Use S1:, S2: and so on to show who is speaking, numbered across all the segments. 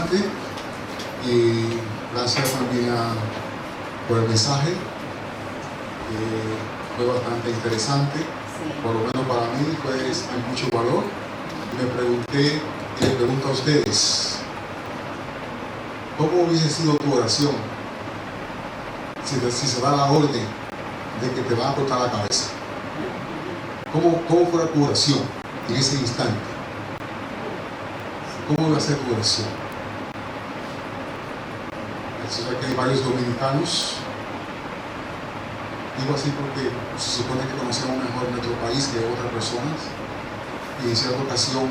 S1: interesante. Y gracias también por el mensaje. Fue bastante interesante. Por lo menos para mí fue de mucho valor. Me pregunté y le pregunto a ustedes, ¿cómo hubiese sido tu oración si se da la orden de que te van a cortar la cabeza? ¿Cómo fuera tu oración en ese instante? ¿Cómo iba a ser tu oración? Eso es que hay varios dominicanos. Digo así porque se supone que conocemos mejor nuestro país que otras personas. Y en cierta ocasión,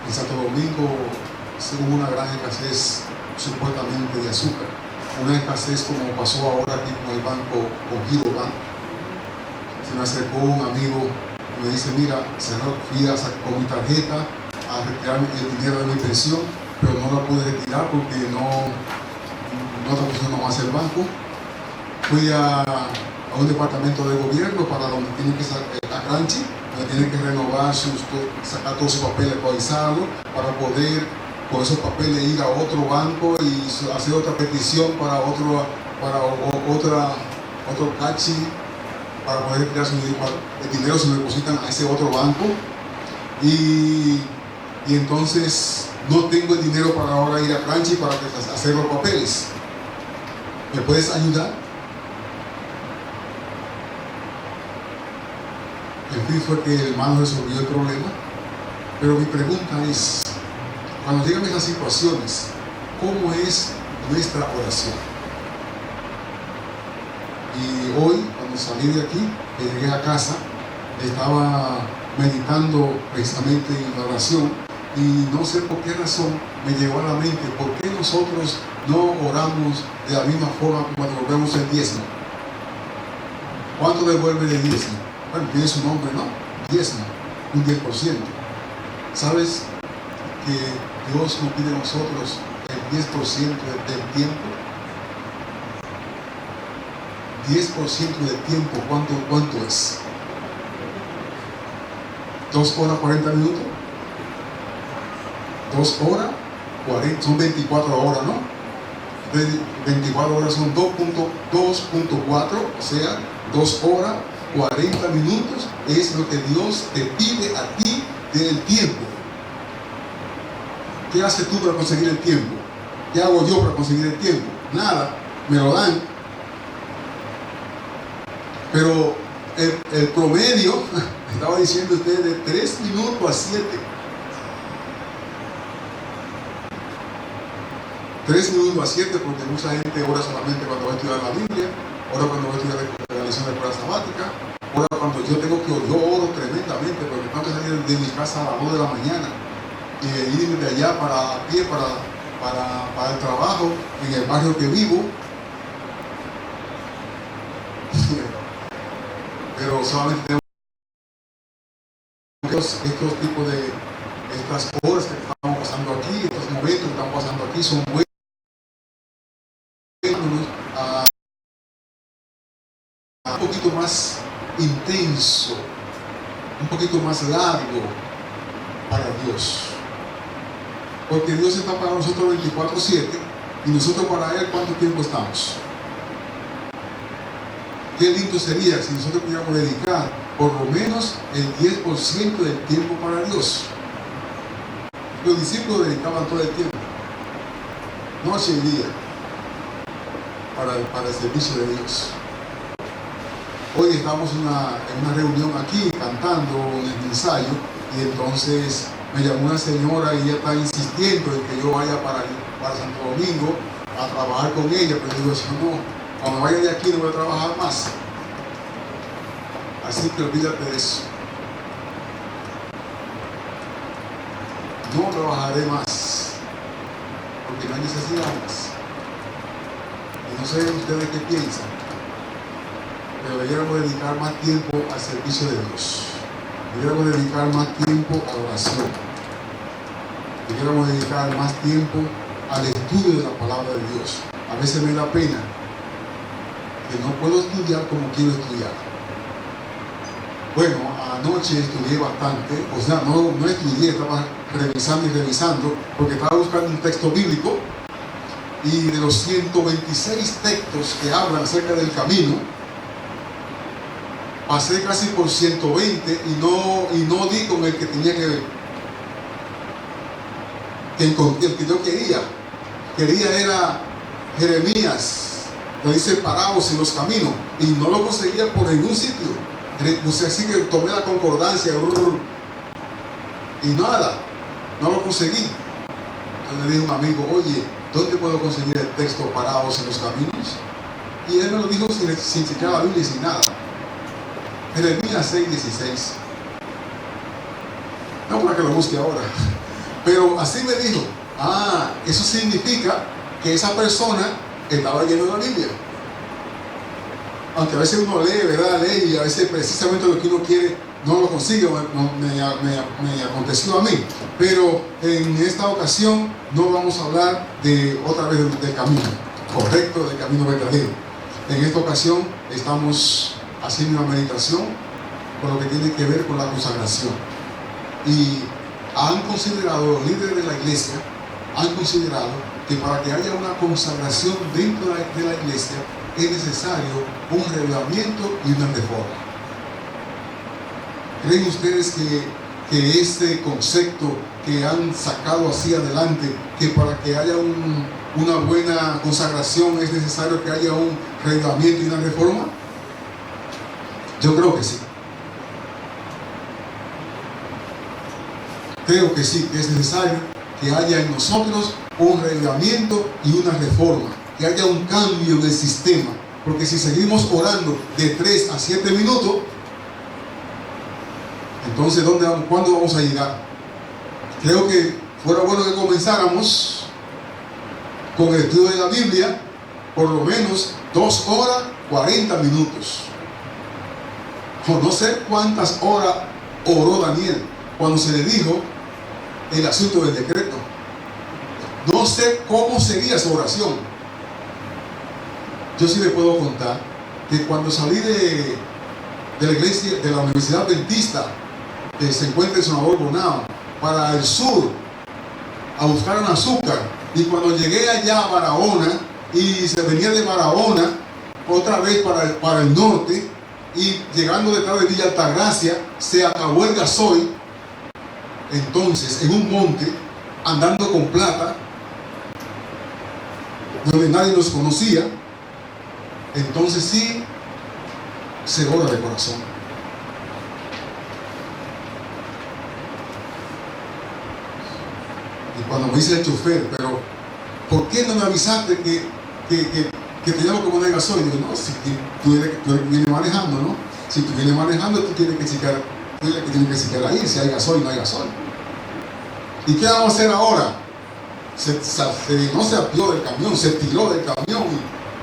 S1: en Santo Domingo, hubo una gran escasez supuestamente de azúcar. Una escasez como pasó ahora aquí con el banco, con Girobank. Se me acercó un amigo y me dice, mira, fui con mi tarjeta a retirar el dinero de mi pensión, pero no la pude retirar porque no está funcionando más el banco. Fui a un departamento de gobierno para donde tienen que sacar a Cranchi, donde tienen que renovar sacar todos sus papeles, actualizarlos, para poder con esos papeles ir a otro banco y hacer otra petición para otro cachi, para poder retirar el dinero se lo depositan a ese otro banco. Y entonces no tengo el dinero para ahora ir a Cranchi para hacer los papeles. ¿Me puedes ayudar? El fin fue que el hermano resolvió el problema. Pero mi pregunta es, cuando llegan esas situaciones, ¿cómo es nuestra oración? Y hoy, cuando salí de aquí, que llegué a casa, estaba meditando precisamente en la oración y no sé por qué razón me llegó a la mente, ¿por qué nosotros no oramos de la misma forma cuando devolvemos el diezmo? ¿Cuánto devuelve de diezmo? Bueno, tiene su nombre, ¿no? Diezmo, un 10%. ¿Sabes que Dios nos pide a nosotros el 10% del tiempo? 10% del tiempo, ¿cuánto es? 2 horas 40 minutos. 2 horas 40, son 24 horas, ¿no? 24 horas son 2.4, o sea, 2 horas 40 minutos es lo que Dios te pide a ti del tiempo. ¿Qué haces tú para conseguir el tiempo? ¿Qué hago yo para conseguir el tiempo? Nada, me lo dan. Pero el promedio, estaba diciendo usted, de 3 minutos a 7. 3 minutos a 7, porque mucha gente ora solamente cuando va a estudiar la Biblia, ora cuando va a estudiar la lección de escuela sabática, ora cuando yo oro tremendamente, porque tengo que salir de mi casa a las 2 de la mañana y ir de allá a pie para el trabajo en el barrio que vivo. Pero solamente tengo estos tipos de estas horas que estamos pasando aquí, estos momentos que estamos pasando aquí son buenos a un poquito más intenso, un poquito más largo para Dios, porque Dios está para nosotros 24/7 y nosotros para Él ¿cuánto tiempo estamos? Qué lindo sería si nosotros pudiéramos dedicar por lo menos el 10% del tiempo para Dios. Los discípulos dedicaban todo el tiempo, noche y día, para el servicio de Dios. Hoy estamos en una reunión aquí cantando en el ensayo y entonces me llamó una señora y ella está insistiendo en que yo vaya para Santo Domingo a trabajar con ella, pero yo digo, no, cuando vaya de aquí no voy a trabajar más. Así que olvídate de eso. No trabajaré más, porque no hay necesidad más. Y no sé ustedes qué piensan, pero deberíamos dedicar más tiempo al servicio de Dios. Deberíamos dedicar más tiempo a la oración. Deberíamos dedicar más tiempo al estudio de la palabra de Dios. A veces me da pena que no puedo estudiar como quiero estudiar. Bueno, anoche estudié bastante, o sea, no estudié, estaba revisando y revisando, porque estaba buscando un texto bíblico, y de los 126 textos que hablan acerca del camino, pasé casi por 120 y no di con el que tenía que ver. El que yo quería era Jeremías, que dice paraos en los caminos, y no lo conseguía por ningún sitio. Así que tomé la concordancia y nada, no lo conseguí. Entonces le dije a un amigo, oye, ¿dónde puedo conseguir el texto paraos en los caminos? Y él me lo dijo sin checar la Biblia y sin nada. Jeremías 6:16. No para que lo busque ahora, pero así me dijo. Eso significa que esa persona estaba leyendo la Biblia. Aunque a veces uno lee, ¿verdad? Lee y a veces precisamente lo que uno quiere no lo consigue. Me aconteció a mí. Pero en esta ocasión no vamos a hablar otra vez del camino correcto, del camino verdadero. En esta ocasión estamos haciendo una meditación con lo que tiene que ver con la consagración. Y han considerado, los líderes de la iglesia, han considerado que para que haya una consagración dentro de la iglesia es necesario un revelamiento y una reforma. ¿Creen ustedes que este concepto que han sacado hacia adelante, que para que haya una buena consagración es necesario que haya un revelamiento y una reforma? Yo creo que sí. Creo que sí, que es necesario que haya en nosotros un revelamiento y una reforma, que haya un cambio del sistema, porque si seguimos orando de 3 a 7 minutos, entonces ¿cuándo vamos a llegar? Creo que fuera bueno que comenzáramos con el estudio de la Biblia, por lo menos 2 horas 40 minutos. Por no sé cuántas horas oró Daniel cuando se le dijo el asunto del decreto. No sé cómo seguía su oración. Yo sí le puedo contar que cuando salí de la iglesia, de la Universidad Adventista, que se encuentra en Sonador Bonao, para el sur, a buscar un azúcar, y cuando llegué allá a Barahona, y se venía de Barahona otra vez para el norte, y llegando detrás de Villa Altagracia, se acabó el gasoil. Entonces, en un monte, andando con plata, donde nadie nos conocía, entonces sí se ora de corazón. Y cuando me dice el chofer, pero ¿por qué no me avisaste que teníamos que poner gasoil? Digo, no, si tú vienes manejando, ¿no? Si tú vienes manejando, tú tienes que checar ahí si hay gasoil o no hay gasoil. ¿Y qué vamos a hacer ahora? No se apió del camión, se tiró del camión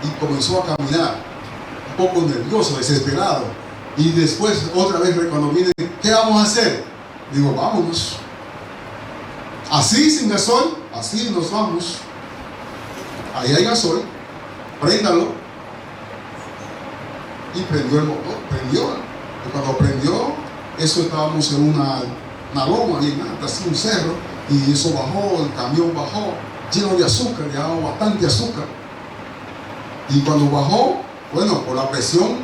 S1: y comenzó a caminar, un poco nervioso, desesperado. Y después, otra vez, cuando viene, ¿qué vamos a hacer? Digo, vámonos. Así, sin gasoil, así nos vamos. Ahí hay gasoil, préndalo. Y prendió el motor, prendió. Y cuando prendió, eso estábamos en una loma, bien alta, así un cerro, y eso bajó, el camión bajó, lleno de azúcar, llevaba bastante azúcar. Y cuando bajó, bueno, por la presión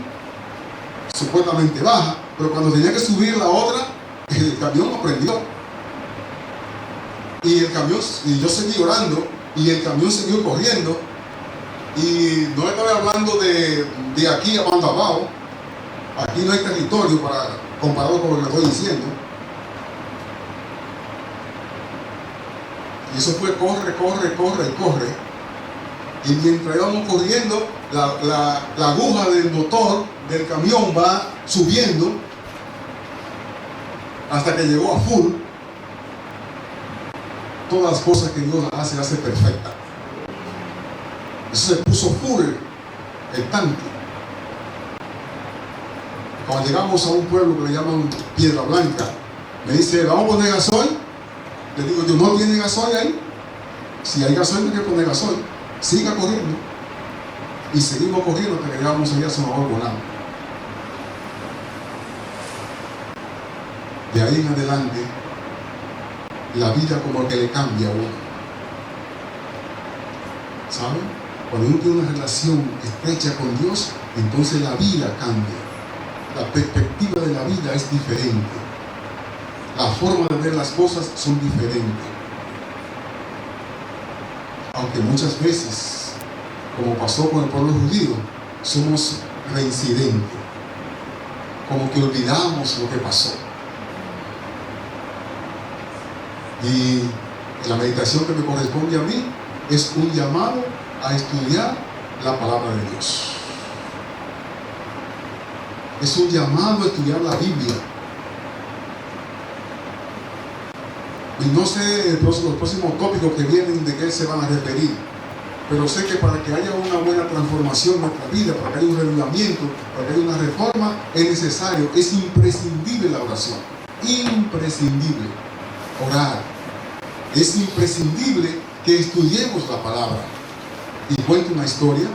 S1: supuestamente baja, pero cuando tenía que subir la otra, el camión no prendió. Y yo seguí orando, y el camión siguió corriendo. Y no estoy hablando de aquí a Mandabao. Aquí no hay territorio comparado con lo que estoy diciendo. Y eso fue corre. Y mientras íbamos corriendo, la aguja del motor del camión va subiendo hasta que llegó a full. Todas las cosas que Dios hace perfecta. Eso se puso full el tanque. Cuando llegamos a un pueblo que le llaman Piedra Blanca, me dice, ¿vamos a poner gasoil? Le digo, yo, ¿no tiene gasoil ahí? Si hay gasoil, no hay que poner gasoil. Siga corriendo. Y seguimos corriendo hasta que llegamos allá a Sonador Bonao. de ahí en adelante, la vida como que le cambia a uno. ¿Saben? Cuando uno tiene una relación estrecha con Dios, entonces la vida cambia. La perspectiva de la vida es diferente. La forma de ver las cosas son diferentes. Aunque muchas veces, como pasó con el pueblo judío, somos reincidentes. Como que olvidamos lo que pasó. Y la meditación que me corresponde a mí es un llamado a estudiar la palabra de Dios. Es un llamado a estudiar la Biblia. Y no sé los próximos tópicos que vienen de qué se van a referir, pero sé que para que haya una buena transformación en nuestra vida, para que haya un renovamiento, para que haya una reforma, es necesario, es imprescindible la oración. Imprescindible orar. Es imprescindible que estudiemos la palabra. Y cuento una historia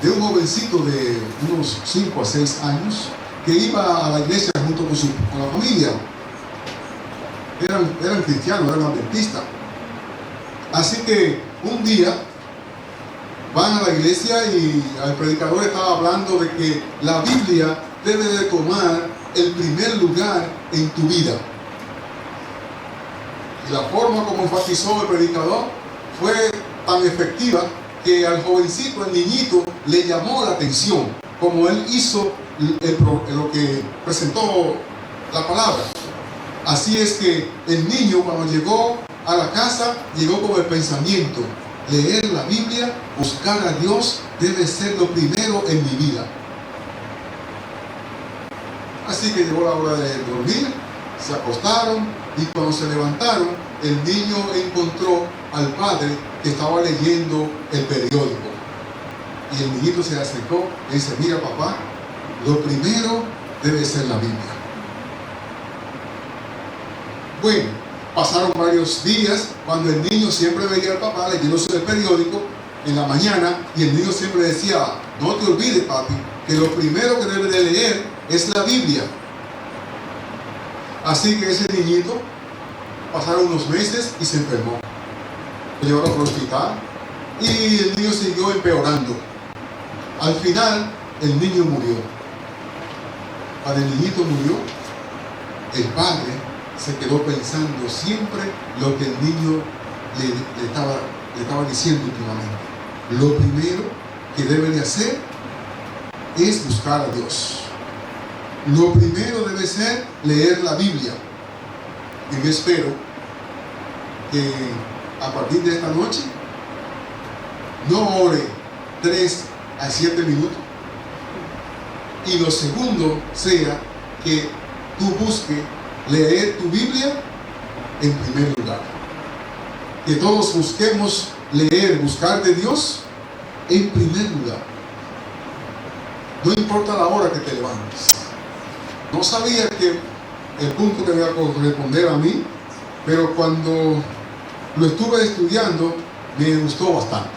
S1: de un jovencito de unos 5 a 6 años que iba a la iglesia junto con la familia. Eran cristianos, eran adventistas. Así que un día van a la iglesia y el predicador estaba hablando de que la Biblia debe de tomar el primer lugar en tu vida. Y la forma como enfatizó el predicador fue tan efectiva que al jovencito, al niñito, le llamó la atención, como él hizo lo que presentó la palabra. Así es que el niño, cuando llegó a la casa, llegó con el pensamiento: leer la Biblia, buscar a Dios, debe ser lo primero en mi vida. Así que llegó la hora de dormir, se acostaron y cuando se levantaron, el niño encontró al padre que estaba leyendo el periódico. Y el niñito se acercó y dice: mira, papá, lo primero debe ser la Biblia. Bueno, pasaron varios días cuando el niño siempre veía al papá leyéndose el periódico en la mañana, y el niño siempre decía: no te olvides, papi, que lo primero que debe de leer es la Biblia. Así que ese niñito, pasaron unos meses y se enfermó. Lo llevaron al hospital y el niño siguió empeorando. Al final, el niño murió. Cuando el niñito murió, el padre se quedó pensando siempre lo que el niño le estaba diciendo últimamente. Lo primero que debe de hacer es buscar a Dios. Lo primero debe ser leer la Biblia. Y yo espero que a partir de esta noche no ore 3 a 7 minutos. Y lo segundo sea que tú busques leer tu Biblia en primer lugar. Que todos busquemos leer, buscar de Dios en primer lugar. No importa la hora que te levantes. No sabía que el punto que me iba a corresponder a mí, pero cuando lo estuve estudiando me gustó bastante.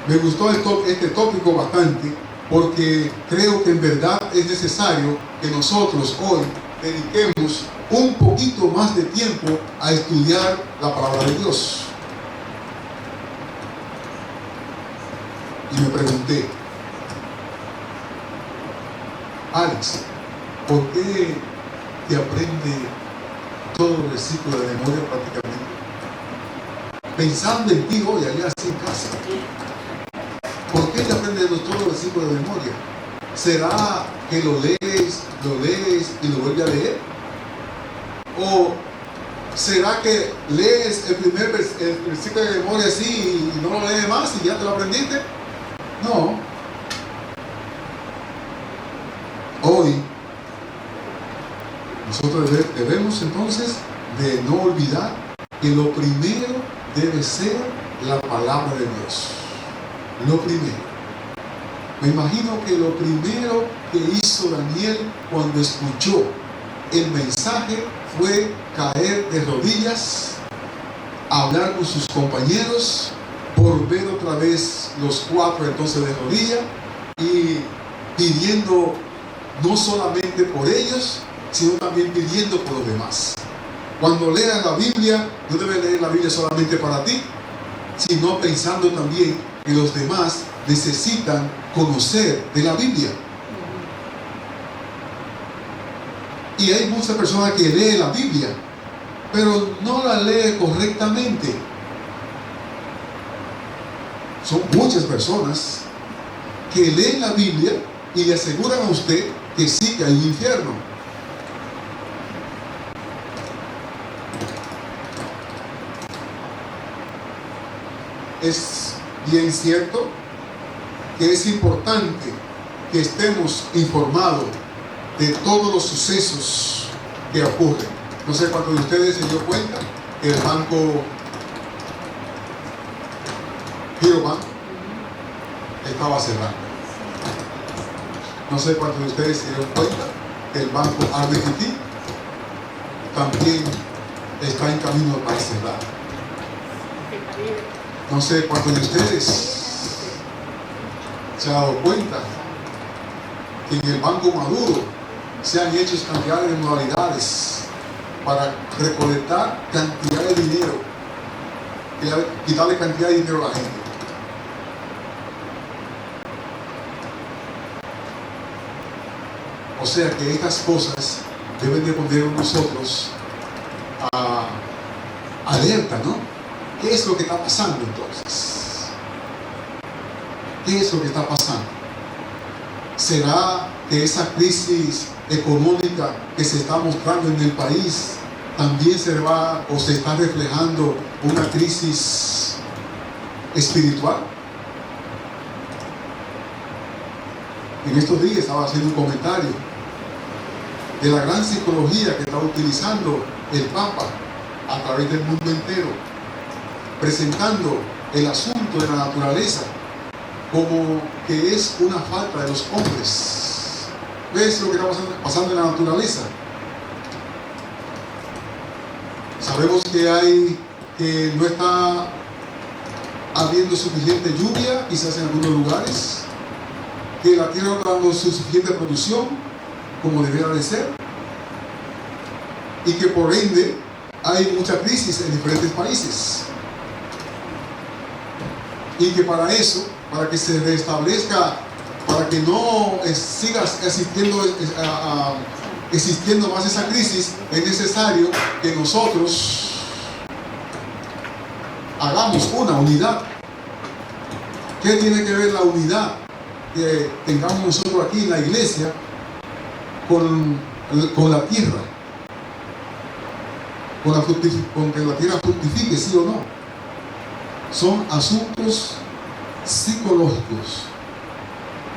S1: Me gustó este tópico bastante, porque creo que en verdad es necesario que nosotros hoy dediquemos un poquito más de tiempo a estudiar la palabra de Dios. Y me pregunté: Alex, ¿por qué te aprende todo el versículo de memoria prácticamente? Pensando en ti hoy, allá así en casa, ¿por qué te aprendes todo el versículo de memoria? ¿Será que lo lees y lo vuelves a leer? ¿O será que lees el versículo de memoria así y no lo lees más y ya te lo aprendiste? No. Hoy nosotros debemos entonces de no olvidar que lo primero debe ser la palabra de Dios. Lo primero. Me imagino que lo primero que hizo Daniel cuando escuchó el mensaje fue caer de rodillas, hablar con sus compañeros, volver otra vez los 4 entonces de rodillas y pidiendo no solamente por ellos, sino también pidiendo por los demás. Cuando leas la Biblia, no debes leer la Biblia solamente para ti, sino pensando también que los demás necesitan conocer de la Biblia. Y hay muchas personas que leen la Biblia, pero no la leen correctamente. Son muchas personas que leen la Biblia y le aseguran a usted que sí que hay un infierno. Es bien cierto que es importante que estemos informados de todos los sucesos que ocurren. No sé cuántos de ustedes se dio cuenta que el banco Girobank estaba cerrando. No sé cuántos de ustedes se dieron cuenta que el banco RBC también está en camino para cerrar. No sé cuántos de ustedes se han dado cuenta que en el Banco Maduro se han hecho cantidades de modalidades para recolectar cantidad de dinero, quitarle cantidad de dinero a la gente. O sea que estas cosas deben de poner nosotros alerta, ¿no? ¿Qué es lo que está pasando entonces? ¿Qué es lo que está pasando? ¿Será que esa crisis económica que se está mostrando en el país también se va o se está reflejando una crisis espiritual? En estos días estaba haciendo un comentario de la gran psicología que está utilizando el Papa a través del mundo entero, presentando el asunto de la naturaleza como que es una falta de los hombres. ¿Ves lo que está pasando en la naturaleza? Sabemos que no está habiendo suficiente lluvia, quizás en algunos lugares, que la tierra no está dando suficiente producción como debería de ser, y que por ende hay mucha crisis en diferentes países, y que para eso, para que se restablezca, para que no siga existiendo más esa crisis, es necesario que nosotros hagamos una unidad. ¿Qué tiene que ver la unidad que tengamos nosotros aquí en la iglesia con la tierra? Con que la tierra fructifique, sí o no. Son asuntos psicológicos.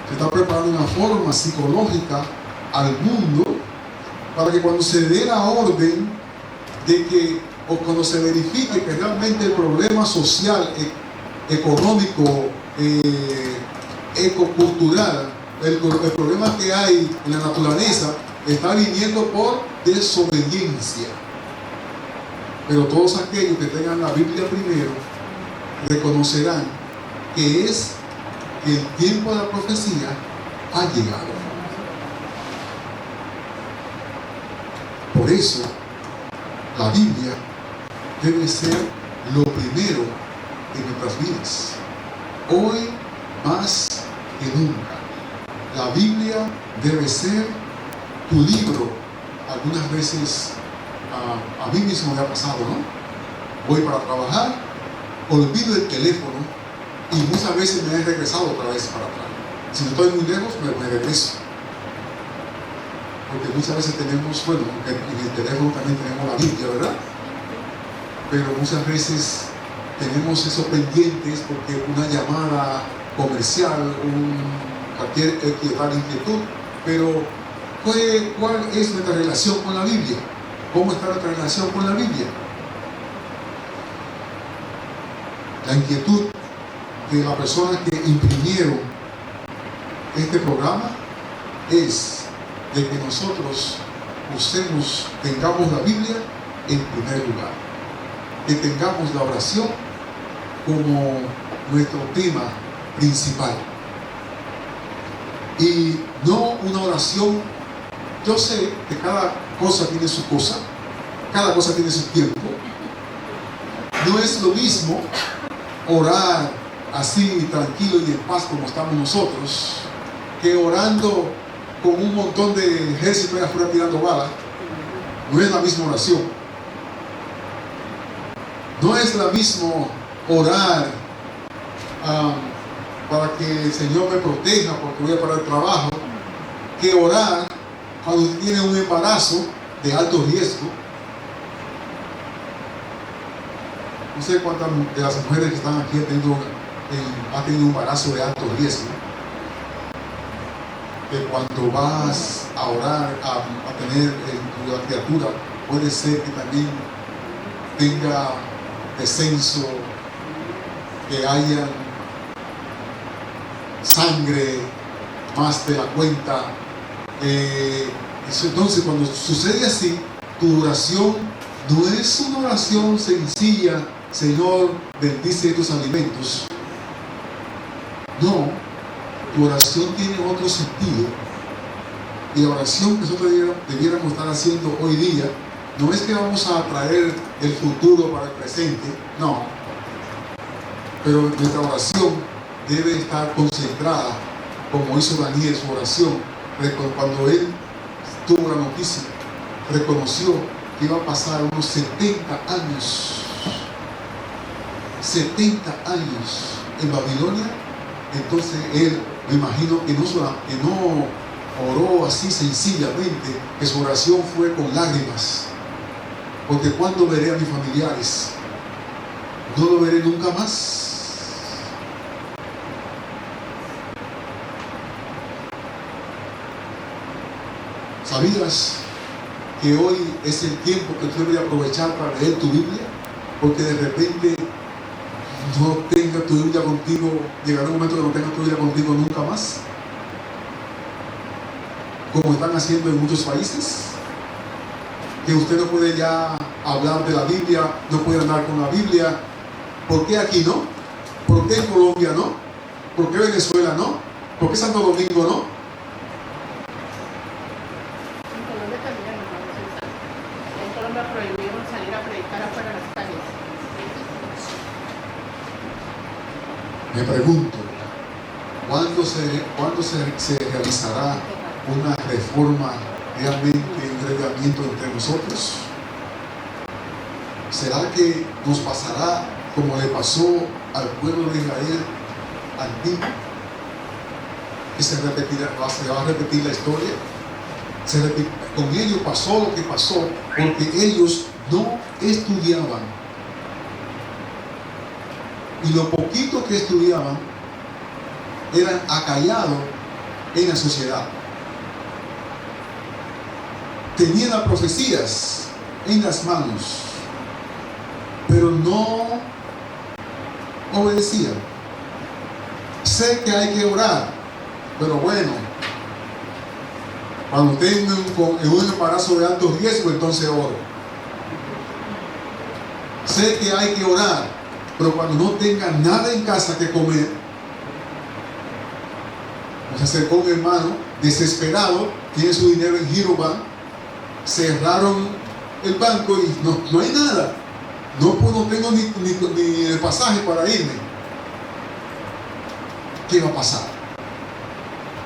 S1: Se está preparando una forma psicológica al mundo para que cuando se dé la orden de que, o cuando se verifique que realmente el problema social, económico, ecocultural, el problema que hay en la naturaleza está viniendo por desobediencia. Pero todos aquellos que tengan la Biblia primero reconocerán que es que el tiempo de la profecía ha llegado. Por eso, la Biblia debe ser lo primero en nuestras vidas. Hoy más que nunca, la Biblia debe ser tu libro. Algunas veces a mí mismo me ha pasado, ¿no? Voy para trabajar, olvido el teléfono y muchas veces me he regresado otra vez para atrás. Si no estoy muy lejos, me regreso. Porque muchas veces tenemos, bueno, en el teléfono también tenemos la Biblia, ¿verdad? Pero muchas veces tenemos esos pendientes porque una llamada comercial, cualquier inquietud. Pero, ¿cuál es nuestra relación con la Biblia? ¿Cómo está nuestra relación con la Biblia? La inquietud de las personas que imprimieron este programa es de que nosotros tengamos la Biblia en primer lugar, que tengamos la oración como nuestro tema principal y no una oración. Yo sé que cosa tiene su cosa, cada cosa tiene su tiempo. No es lo mismo orar así tranquilo y en paz como estamos nosotros, que orando con un montón de ejércitos allá afuera tirando balas. No es la misma oración. No es la misma orar para que el Señor me proteja porque voy a parar el trabajo, que orar cuando usted tiene un embarazo de alto riesgo. No sé cuántas de las mujeres que están aquí han tenido un embarazo de alto riesgo. Que cuando vas a orar, a tener la criatura, puede ser que también tenga descenso, que haya sangre más de la cuenta. Entonces, cuando sucede así, tu oración no es una oración sencilla: Señor, bendice tus alimentos. No, tu oración tiene otro sentido. Y la oración que nosotros debiéramos estar haciendo hoy día no es que vamos a traer el futuro para el presente, no. Pero nuestra oración debe estar concentrada, como hizo Daniel su oración, cuando él tuvo la noticia, reconoció que iba a pasar unos 70 años. 70 años en Babilonia. Entonces él, me imagino que no oró así sencillamente, que su oración fue con lágrimas. Porque cuando veré a mis familiares, no lo veré nunca más. ¿Sabías que hoy es el tiempo que tú debes aprovechar para leer tu Biblia? Porque de repente no tenga tu Biblia contigo, llegará un momento que no tenga tu Biblia contigo nunca más, como están haciendo en muchos países, que usted no puede ya hablar de la Biblia, no puede andar con la Biblia. ¿Por qué aquí no? ¿Por qué en Colombia no? ¿Por qué Venezuela no? ¿Por qué Santo Domingo no?
S2: Prohibieron salir a predicar afuera de las calles.
S1: Me pregunto, ¿cuándo se realizará una reforma realmente, un reglamento entre nosotros? ¿Será que nos pasará como le pasó al pueblo de Israel antiguo? ¿Que se va a repetir la historia? Con ellos pasó lo que pasó porque ellos no estudiaban, y lo poquito que estudiaban eran acallados en la sociedad. Tenían las profecías en las manos, pero no obedecían. Sé que hay que orar, pero bueno, cuando tengo en un embarazo de alto riesgo, entonces oro. Sé que hay que orar, pero cuando no tenga nada en casa que comer, se acercó un hermano desesperado, tiene su dinero en Girobank, cerraron el banco y no hay nada. No tengo ni el pasaje para irme. ¿Qué va a pasar?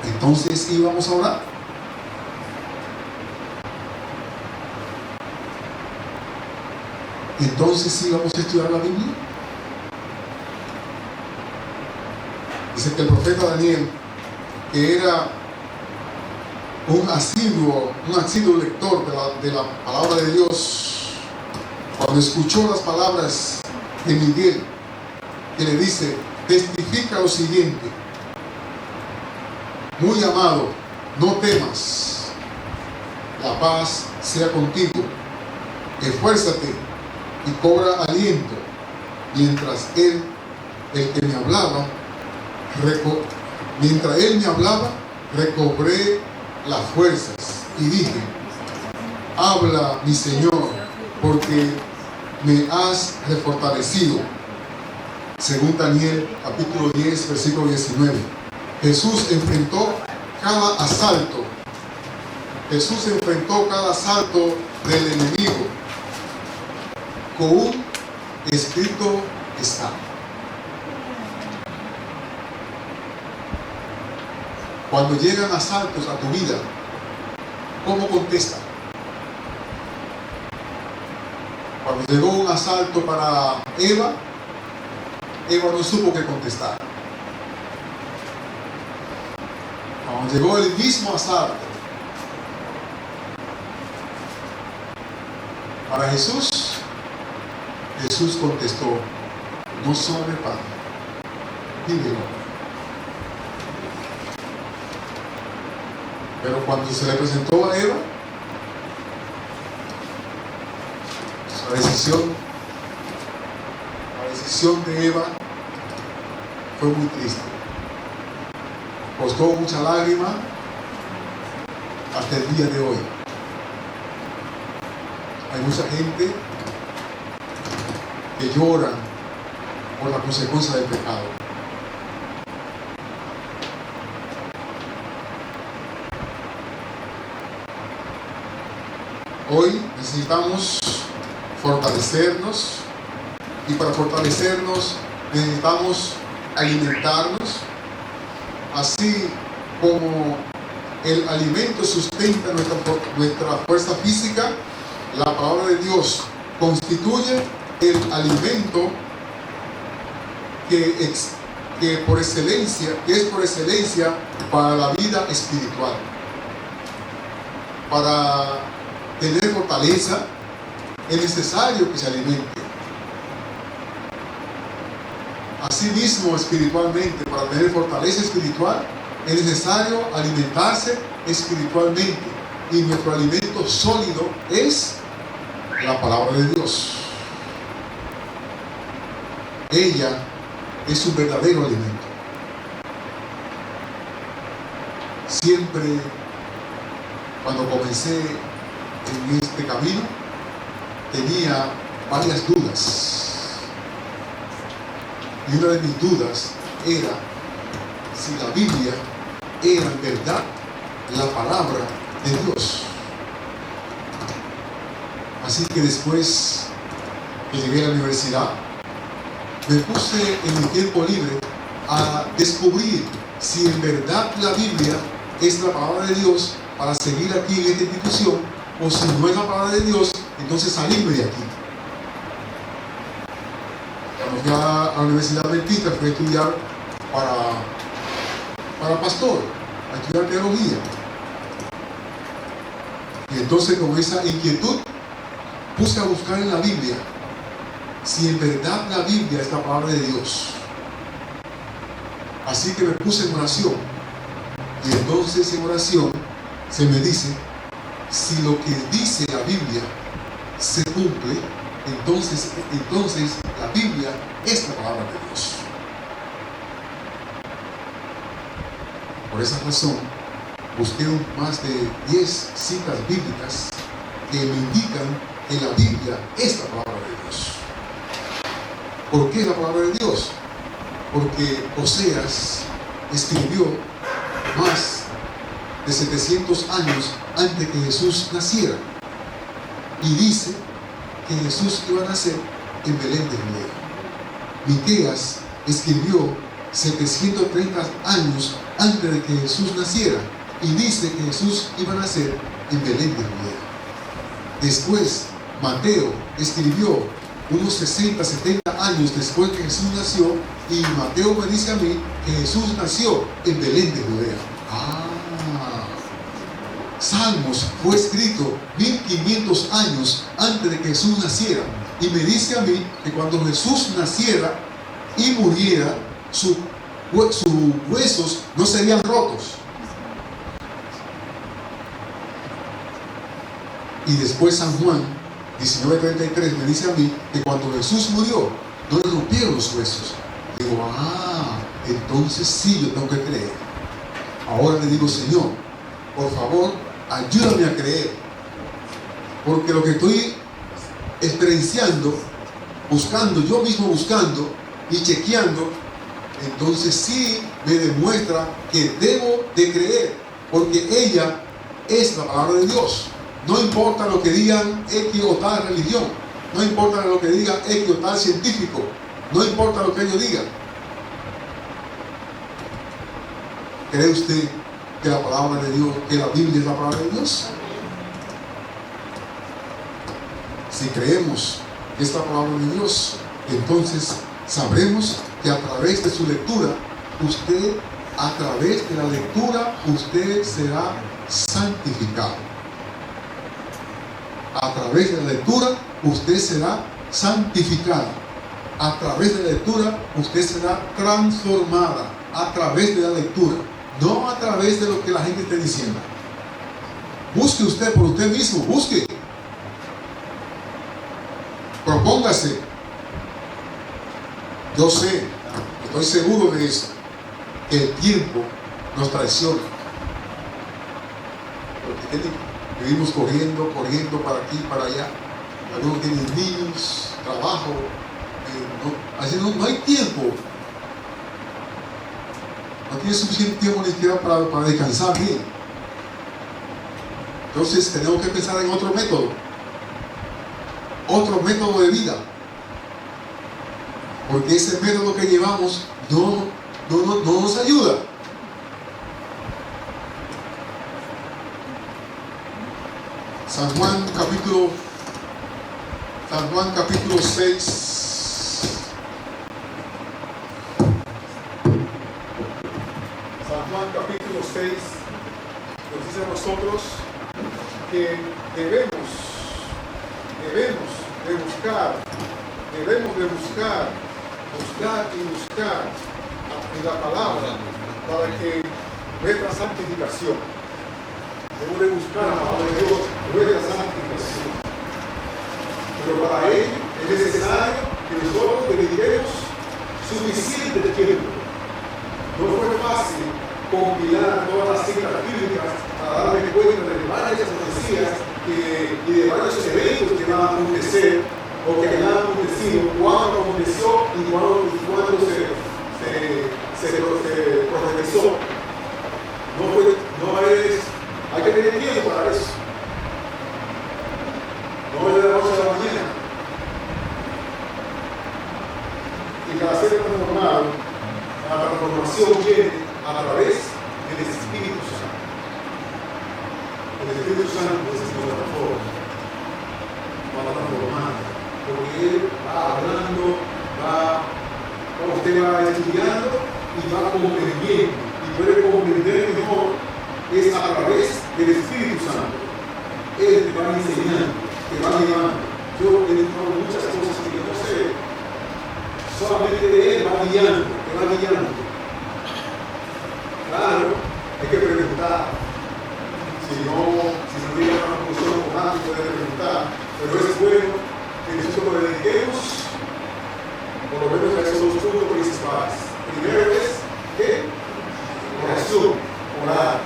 S1: Entonces íbamos a orar. Entonces sí vamos a estudiar la Biblia. Dice que el profeta Daniel, que era un asiduo lector de la palabra de Dios, cuando escuchó las palabras de Miguel, que le dice: testifica lo siguiente, muy amado, no temas, la paz sea contigo, esfuérzate y cobra aliento. Mientras él me hablaba, recobré las fuerzas y dije: habla, mi Señor, porque me has refortalecido. Según Daniel capítulo 10 versículo 19. Jesús enfrentó cada asalto Jesús enfrentó cada asalto del enemigo con un escrito está. Cuando llegan asaltos a tu vida, ¿cómo contesta? Cuando llegó un asalto para Eva, Eva no supo qué contestar. Cuando llegó el mismo asalto para Jesús, Jesús contestó: no solo de pan vive el hombre. Pero cuando se le presentó a Eva, la decisión de Eva fue muy triste. Costó mucha lágrima hasta el día de hoy. Hay mucha gente que llora por la consecuencia del pecado. Hoy necesitamos fortalecernos, y para fortalecernos necesitamos alimentarnos, así como el alimento sustenta nuestra fuerza física. La palabra de Dios constituye el alimento que es por excelencia para la vida espiritual. Para tener fortaleza es necesario que se alimente. Asimismo, espiritualmente, para tener fortaleza espiritual es necesario alimentarse espiritualmente, y nuestro alimento sólido es la palabra de Dios. Ella es un verdadero alimento. Siempre, cuando comencé en este camino, tenía varias dudas. Y una de mis dudas era si la Biblia era en verdad la palabra de Dios. Así que después que llegué a la universidad, me puse en mi tiempo libre a descubrir si en verdad la Biblia es la palabra de Dios para seguir aquí en esta institución, o si no es la palabra de Dios, entonces salirme de aquí. Cuando fui a la Universidad Adventista, fui a estudiar para pastor, a estudiar teología. Y entonces, con esa inquietud, puse a buscar en la Biblia si en verdad la Biblia es la palabra de Dios. Así que me puse en oración, y entonces en oración se me dice: si lo que dice la Biblia se cumple, entonces la Biblia es la palabra de Dios. Por esa razón, busqué más de 10 citas bíblicas que me indican que la Biblia es la palabra de Dios. ¿Por qué es la palabra de Dios? Porque Oseas escribió más de 700 años antes que Jesús naciera, y dice que Jesús iba a nacer en Belén de Judea. Miqueas escribió 730 años antes de que Jesús naciera, y dice que Jesús iba a nacer en Belén de Judea. Después, Mateo escribió unos 60, 70 años después que Jesús nació, y Mateo me dice a mí que Jesús nació en Belén de Judea. Salmos fue escrito 1500 años antes de que Jesús naciera, y me dice a mí que cuando Jesús naciera y muriera, sus huesos no serían rotos. Y después San Juan 19:33 me dice a mí que cuando Jesús murió, no le rompieron los huesos. Digo: entonces sí, yo tengo que creer. Ahora le digo: Señor, por favor, ayúdame a creer, porque lo que estoy experienciando, yo mismo buscando y chequeando, entonces sí me demuestra que debo de creer, porque ella es la palabra de Dios. No importa lo que digan X o tal religión, no importa lo que diga X o tal científico, no importa lo que ellos digan. ¿Cree usted que la palabra de Dios, que la Biblia es la palabra de Dios? Si creemos que es la palabra de Dios, entonces sabremos que a través de su lectura, a través de la lectura, usted será santificado. A través de la lectura, usted será santificado. A través de la lectura, usted será transformada. A través de la lectura, no a través de lo que la gente esté diciendo. Busque usted por usted mismo, busque. Propóngase. Yo sé, estoy seguro de eso, que el tiempo nos traiciona. Porque vivimos corriendo para aquí, para allá. Algunos tienen niños, trabajo. Así no hay tiempo. No tiene suficiente tiempo ni siquiera para descansar bien. Entonces tenemos que pensar en otro método de vida. Porque ese método que llevamos no nos ayuda. San Juan capítulo 6. San Juan capítulo 6 nos dice a nosotros que debemos de buscar en la palabra para que nuestra santificación. Debemos de buscar la palabra de Dios, nuestra santificación. Pero para ello es necesario que nosotros dediquemos suficiente tiempo. No fue fácil compilar todas las citas bíblicas para darme cuenta de varias profecías y de varios eventos que van a acontecer o que hayan acontecido, cuándo aconteció y cuándo se profetizó. Hay que tener tiempo para eso. No es de la noche a la mañana. Y para ser transformado, la transformación viene a través del Espíritu Santo. El Espíritu Santo es el que nos transforma, para transformar. Porque Él va hablando, usted va estudiando y va comprendiendo. Y puede comprender mejor es a través del Espíritu Santo. Él te va enseñando, te va guiando. Yo he encontrado muchas cosas que yo no sé. Solamente de Él va guiando, te va guiando. Claro, hay que preguntar. Si no tiene una conclusión automática, puede preguntar. Pero es bueno que nosotros lo dediquemos, por lo menos a esos dos puntos principales. Primero es ¿qué? Oración, orar.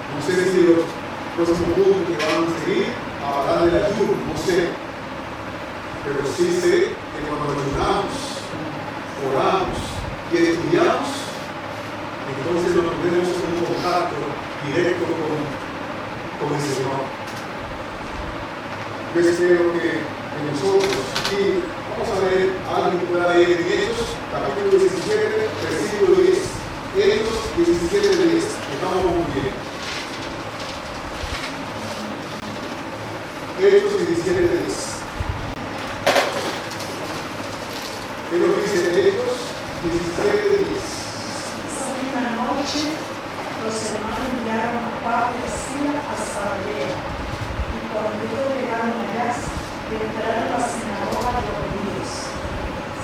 S1: No sé si los próximos puntos que van a seguir a hablar del ayuno, no sé. Pero sí sé que cuando ayunamos, oramos y estudiamos, entonces nos ponemos en un contacto directo con el Señor. Yo espero que nosotros, y vamos a ver algo que pueda leer en Hechos, capítulo 17, versículo 10. Hechos 17, 10. Estamos muy bien. Hechos 17, 10. ¿Qué nos dice Hechos 17, 10?
S3: Esa misma noche, los hermanos enviaron a Pablo y a Silas hasta Berea. Y cuando ellos llegaron allá, entraron a la sinagoga de los judíos.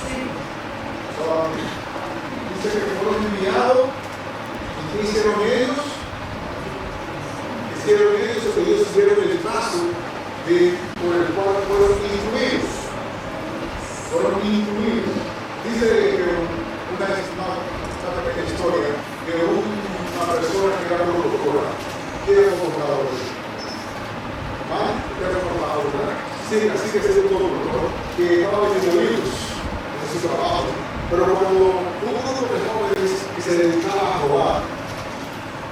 S3: Sí.
S1: Dice que fueron enviados. ¿Y qué hicieron ellos? Ellos hicieron el paso por el cual fueron instruidos. Dice que una pequeña historia de una persona que era productora. ¿Qué era productor? Sí, así que se dio todo, ¿no? Que estaba vendiendo libros en su trabajo. Pero cuando un grupo de jóvenes que se dedicaba a robar,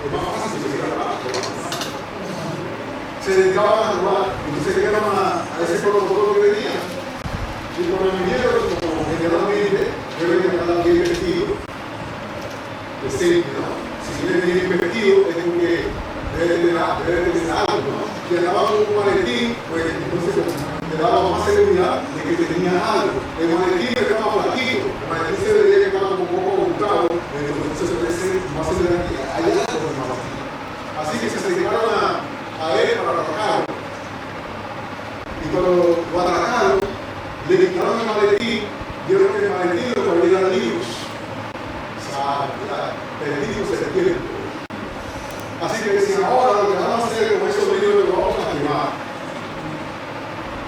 S1: es más fácil que se dedicaba a robar. se dedicaban a robar, entonces llegaron a ese protocolo que venía. Y cuando vinieron, como generalmente, deben de andar bien vestido, decente, ¿no? Si vienen bien vestido, es porque deben de tener algo, ¿no? Si andaban con un maletín, pues entonces le daba más seguridad de que tenían algo. El maletín estaba flaquito, el maletín se veía que estaba un poco ocultado, entonces puede ser más seguridad que hay algo en el maletín. Así que se acercaron a él para atacarlo. Y cuando lo atracaron, le quitaron el maletín, vieron que el maletín lo que había eran libros. O sea, perdidos el tiempo. Así que decían, ahora lo que vamos a hacer con esos libros lo vamos a quemar.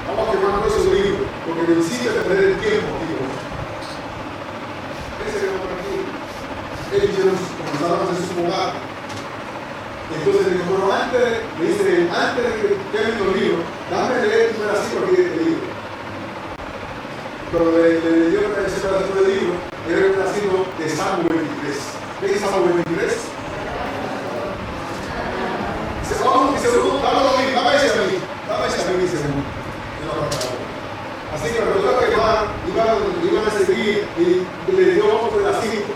S1: Vamos a quemar con esos libros, porque necesita perder el tiempo, tío. Ese era por aquí. Ellos comenzaron a hacer su fogata. Entonces le dijo, pero antes de que quemen los libros, dame leer un pedacito aquí de este libro. Pero le dio ese pedacito del libro, era un pedacito de Salmo 23. ¿Qué es Salmo 23? Dice, vamos, dice, dame ese a mí, dice uno. Así que resulta que iban a seguir y le dio otro pedacito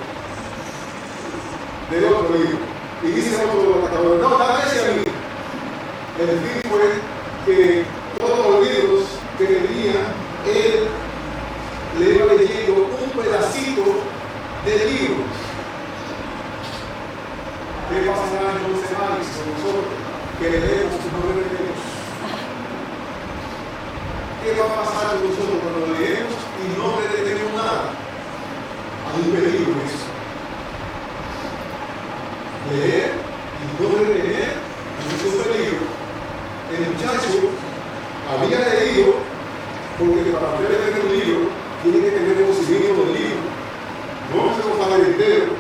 S1: del otro libro. Y dice otro catador, no, dame ese a mí. El fin fue que todos los libros que tenía, él le iba leyendo un pedacito de libros. ¿Qué pasará entonces Alex con nosotros que leemos y no leemos? ¿Qué va a pasar con nosotros cuando leemos y no leemos nada? Hay un peligro en eso. Leer y no leer es un peligro. El muchacho había leído, porque para poder leer un libro tiene que tener conocimiento del libro. No se lo sabe entero,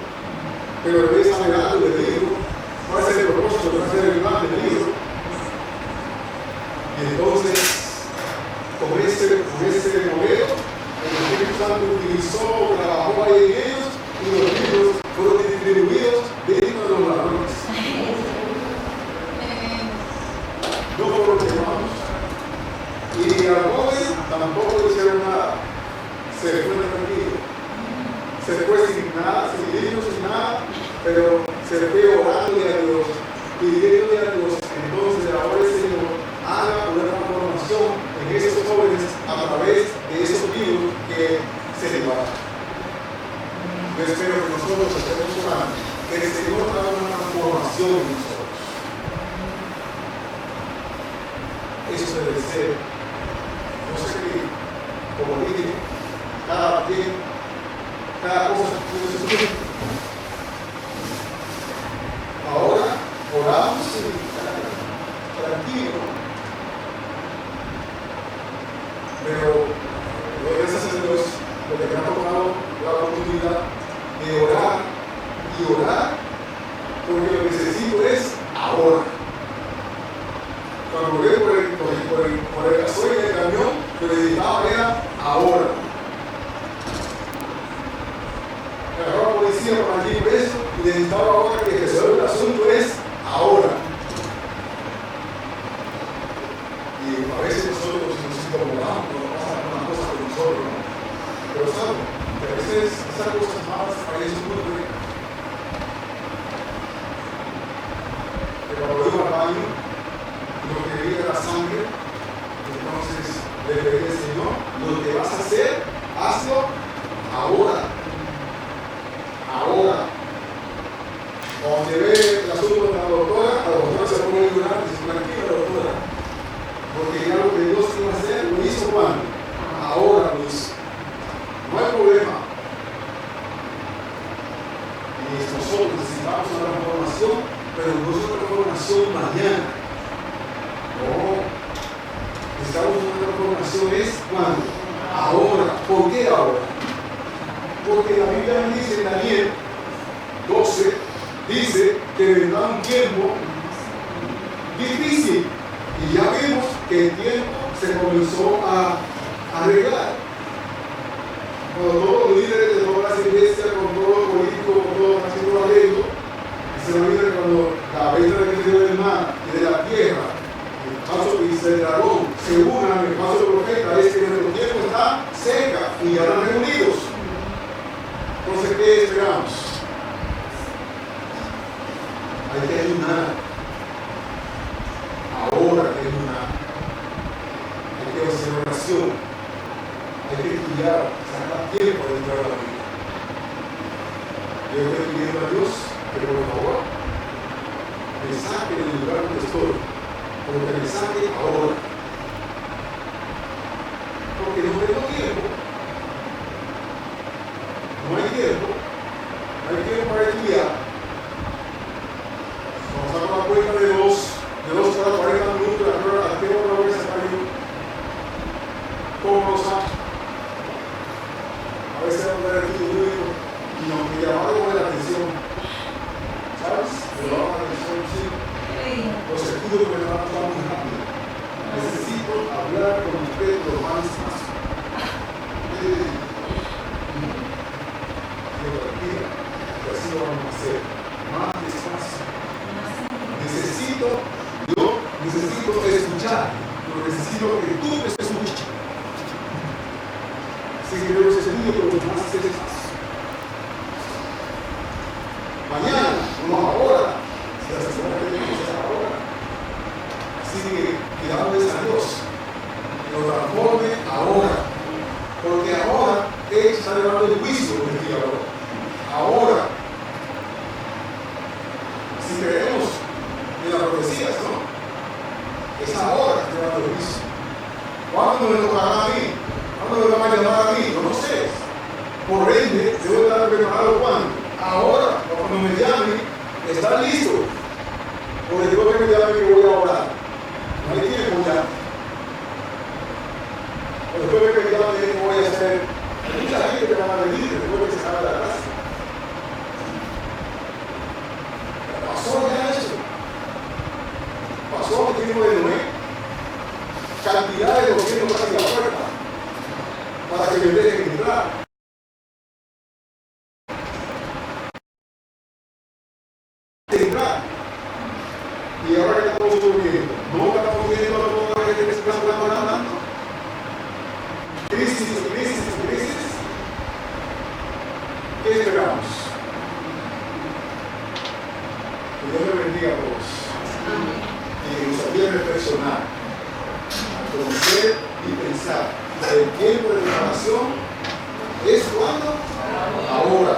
S1: pero debe saber algo del libro. ¿Cuál es el propósito de hacer el plan del libro? Y entonces, con ese modelo, el Espíritu Santo utilizó, trabajó ahí en ellos y los libros fueron distribuidos dentro de los ladrones. No fueron quemados. Y al joven tampoco le hicieron nada. Se fue tranquilo. Se fue sin nada, sin libros, sin nada, pero se fue orándole a Dios, pidiéndole a Dios. Entonces ahora el Señor haga una transformación en esos jóvenes a través de esos libros que se llevaron. Yo espero que nosotros estemos orando, que el Señor haga una transformación en nosotros. Eso debe ser. No sé qué, como dije, cada cosa tiene su tiempo. Ahora oramos tranquilo. Pero gracias a Dios, porque me ha tocado la oportunidad de orar y orar, porque lo que necesito es ahora. Cuando volví por el gasoil del camión, lo que necesitaba era ahora. Me agarró la policía por allí preso y necesitaba ahora que resolver el asunto es ahora. Y a veces nosotros nos incomodamos cuando pasan algunas cosas con nosotros, ¿no? Pero saben que a veces esas cosas malas para ellos son muy buenas. Que cuando iba al baño, lo que veía era sangre, entonces le pedí al Señor, lo que vas a hacer, hazlo ahora. Ahora. Cuando llevé el asunto de la doctora se pone a llorar y dice, tranquila doctora, porque ya lo que Dios iba a hacer, lo hizo cuando. Ahora lo hizo. No hay problema. Y nosotros necesitamos una transformación, pero no es una transformación mañana. No. Necesitamos una transformación es cuando. Ahora. ¿Por qué ahora? Porque la Biblia dice en Daniel 12, dice que vendrá un tiempo difícil. Y ya vimos que el tiempo se comenzó a arreglar. Cuando todos los líderes de todas las iglesias, con todos los políticos, con todos los haciendo arreglo, dice la Biblia que cuando la bestia del mar y de la tierra, y nada. Ahora es hay que hacer oración, hay que estudiar, sacar tiempo de entrar a la vida. Yo estoy pidiendo a Dios que por favor me saque del lugar donde estoy, pero que me saque ahora. Porque no tengo tiempo, no hay tiempo para estudiar. Vamos a dar la cuenta de dos cada 40 minutos, ¿a qué hora voy a sacar yo? ¿Cómo lo saco? A veces vamos a ver aquí y nos llamaba la atención, ¿sabes? Me llamaba la atención, sí. Los estudios que me llamaban estaban muy rápido. Necesito hablar con usted lo más despacio. Así lo vamos a hacer, más despacio. Necesito escuchar, pero necesito que tú me escuches. Así que yo los estudio, pero más despacio. Mañana, no ahora. Si la semana que viene es ahora. Así que dándole a Dios que lo transforme ahora. Porque ahora Él está llevando el juicio del día ahora. Si creemos en las profecías, ¿no? Es ahora que llevando el juicio. ¿Cuándo me tocará a mí? ¿Cuándo me van a llamar a mí? No lo sé. Por ende, debo estar preparado cuando. Ahora, cuando me llamen, estar listo. Porque después que me llamen, yo voy a orar. No hay tiempo ya. Después que me llamen, ¿qué voy a hacer? Hay mucha gente que van a venir después que se acabe la gracia. Pasó ya eso. Pasó el tiempo de Noé. Cantidad de gobiernos casi a la puerta para que me dejen entrar. Y ahora que estamos durmiendo, no estamos viendo a toda la gente que se está hablando. Crisis. ¿Qué esperamos? Que Dios me bendiga a todos. Y que nos ayude a reflexionar, a conocer y pensar. El tiempo de preparación es cuando ahora.